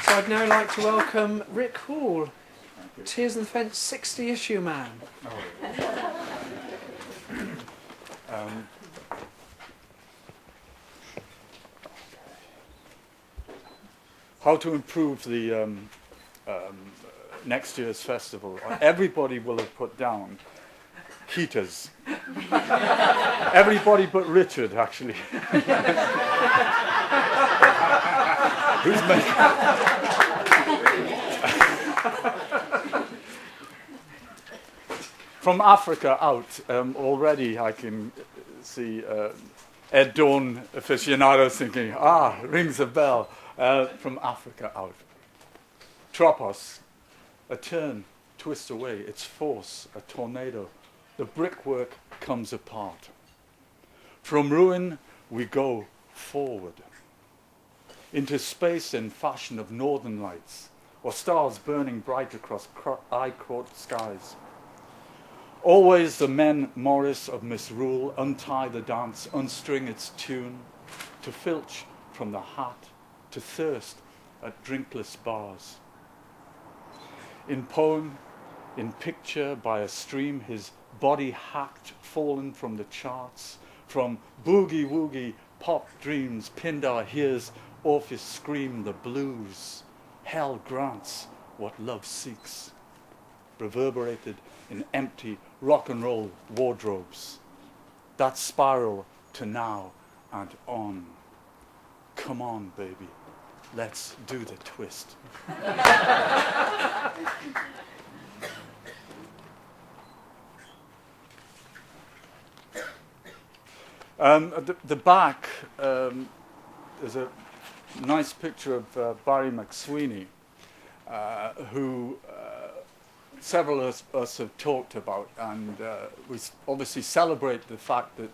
So I'd now like to welcome Ric Hool, Tears on the Fence 60 issue man. How to improve the next year's festival. Everybody will have put down heaters. Everybody but Richard, actually. Who's making... From Africa out, already I can see Ed Dawn aficionados thinking, rings a bell. From Africa out. Tropos, a turn, twist away, its force, a tornado. The brickwork comes apart. From ruin we go forward. Into space in fashion of northern lights, or stars burning bright across eye-caught skies. Always the men Morris of misrule untie the dance, unstring its tune, to filch from the hat, to thirst at drinkless bars. In poem, in picture by a stream, his body hacked, fallen from the charts, from boogie-woogie pop dreams, Pindar hears Orpheus scream the blues. Hell grants what love seeks, reverberated in empty rock and roll wardrobes. That spiral to now and on. Come on, baby, let's do the twist. At the back, there's a nice picture of Barry McSweeney, who several of us have talked about, and we obviously celebrate the fact that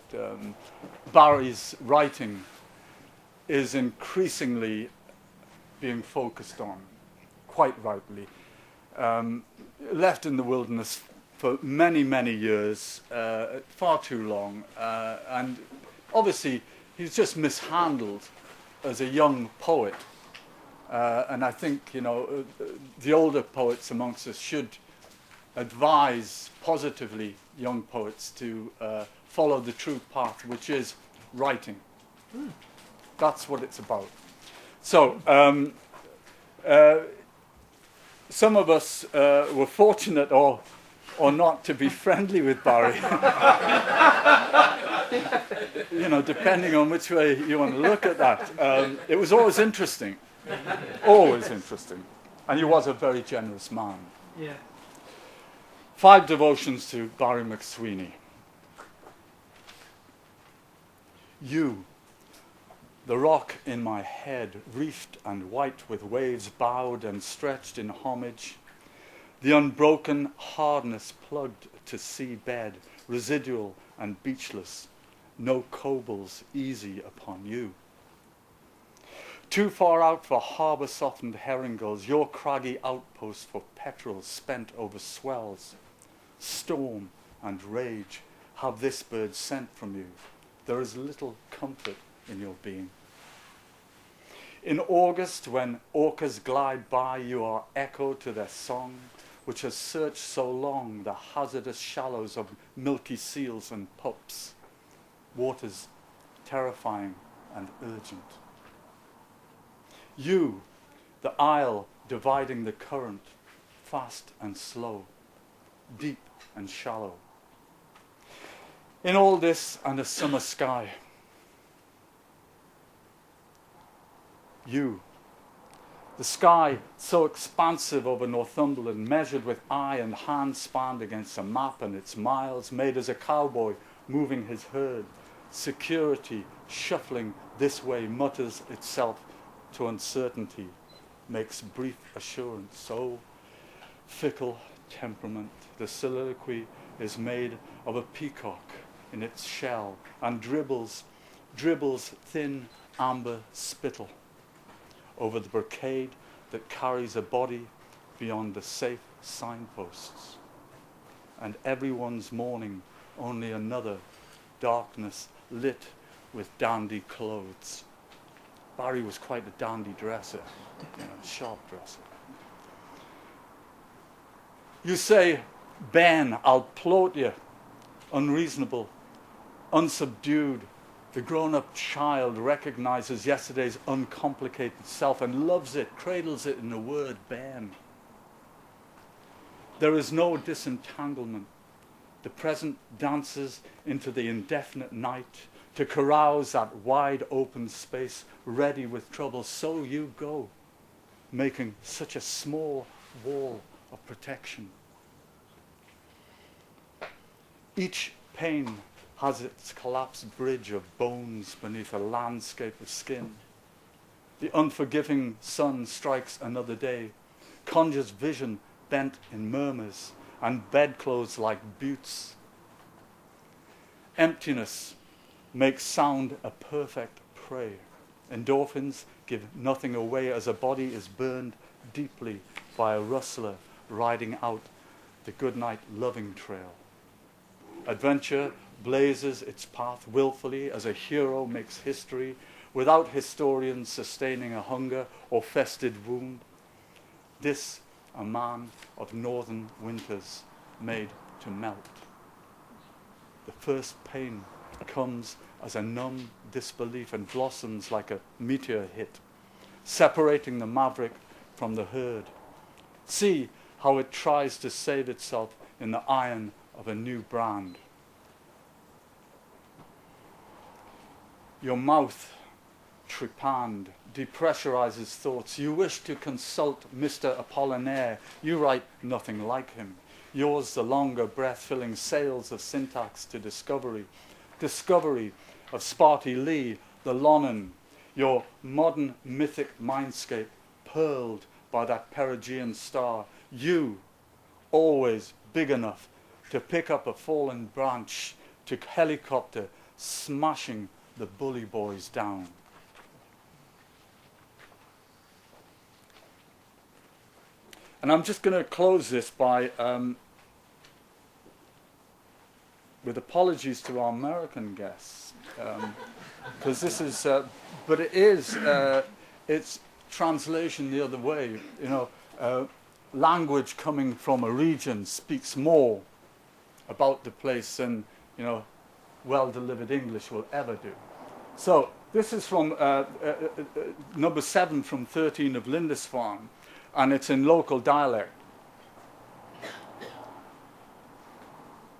Barry's writing is increasingly being focused on, quite rightly. Left in the wilderness for many, many years, far too long, and obviously he's just mishandled as a young poet. And I think, the older poets amongst us should advise positively young poets to follow the true path, which is writing. That's what it's about. So, some of us were fortunate or not to be friendly with Barry. Depending on which way you want to look at that. It was always interesting. Always interesting. And he was a very generous man. Yeah. 5 devotions to Barry McSweeney. You, the rock in my head, reefed and white with waves bowed and stretched in homage, the unbroken hardness plugged to sea bed, residual and beachless, no cobles easy upon you. Too far out for harbour-softened herring gulls, your craggy outpost for petrels spent over swells. Storm and rage have this bird sent from you. There is little comfort in your being. In August, when orcas glide by, you are echo to their song, which has searched so long the hazardous shallows of milky seals and pups. Waters terrifying and urgent. You, the isle dividing the current, fast and slow, deep and shallow. In all this and a summer sky, you, the sky so expansive over Northumberland, measured with eye and hand spanned against a map and its miles, made as a cowboy moving his herd, security shuffling this way mutters itself to uncertainty, makes brief assurance so fickle temperament. The soliloquy is made of a peacock in its shell and dribbles thin amber spittle over the brocade that carries a body beyond the safe signposts. And everyone's mourning only another darkness lit with dandy clothes. Barry was quite a dandy dresser, sharp dresser. You say, Ben, I'll plot you, unreasonable, unsubdued. The grown-up child recognizes yesterday's uncomplicated self and loves it, cradles it in the word Ben. There is no disentanglement. The present dances into the indefinite night to carouse that wide open space, ready with trouble. So you go, making such a small wall of protection. Each pane has its collapsed bridge of bones beneath a landscape of skin. The unforgiving sun strikes another day, conjures vision bent in murmurs, and bedclothes like buttes. Emptiness makes sound a perfect prey. Endorphins give nothing away as a body is burned deeply by a rustler riding out the goodnight loving trail. Adventure blazes its path willfully as a hero makes history without historians sustaining a hunger or festered wound. This a man of northern winters made to melt. The first pain comes as a numb disbelief and blossoms like a meteor hit, separating the maverick from the herd. See how it tries to save itself in the iron of a new brand. Your mouth, trepanned, depressurizes thoughts. You wish to consult Mr. Apollinaire. You write nothing like him. Yours the longer breath-filling sails of syntax to discovery. Discovery of Sparty Lee, the Lonnon, your modern mythic mindscape, pearled by that Perigean star. You, always big enough to pick up a fallen branch, to helicopter, smashing the bully boys down. And I'm just going to close this by, with apologies to our American guests, because this is, but it is, it's translation the other way. Language coming from a region speaks more about the place than, well-delivered English will ever do. So this is from number 7 from 13 of Lindisfarne, and it's in local dialect.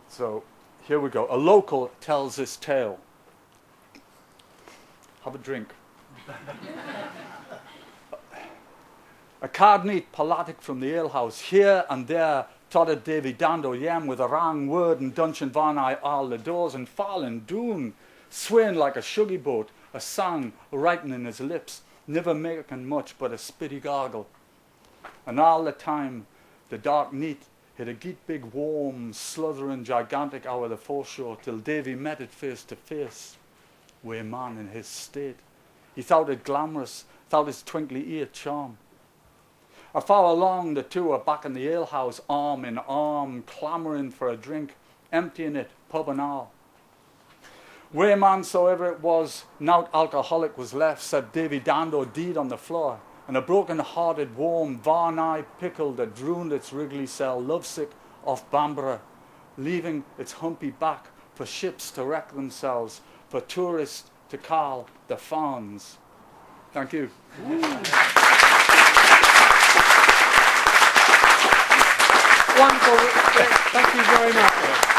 So here we go. A local tells this tale. Have a drink. A card neat palatic from the alehouse, here and there todded Davy Dando yam with a wrang word and Duncan Van I all the doors and fallen doon, swaying like a shuggy boat, a song writing his lips, never making much but a spitty gargle. And all the time the dark neat hit a great big warm, sluthering gigantic hour the foreshore till Davy met it face to face. Way man in his state. He thought it glamorous, thought his twinkly ear charm. Afar along, the two are back in the alehouse, arm in arm, clamouring for a drink, emptying it, pub and all. Wayman, soever it was, nowt alcoholic was left, said Davy Dando deed on the floor, and a broken-hearted warm Varney pickle that drooned its wriggly cell, lovesick off Bamborough, leaving its humpy back for ships to wreck themselves, for tourists to call the fawns. Thank you. Wonderful. Thank you very much.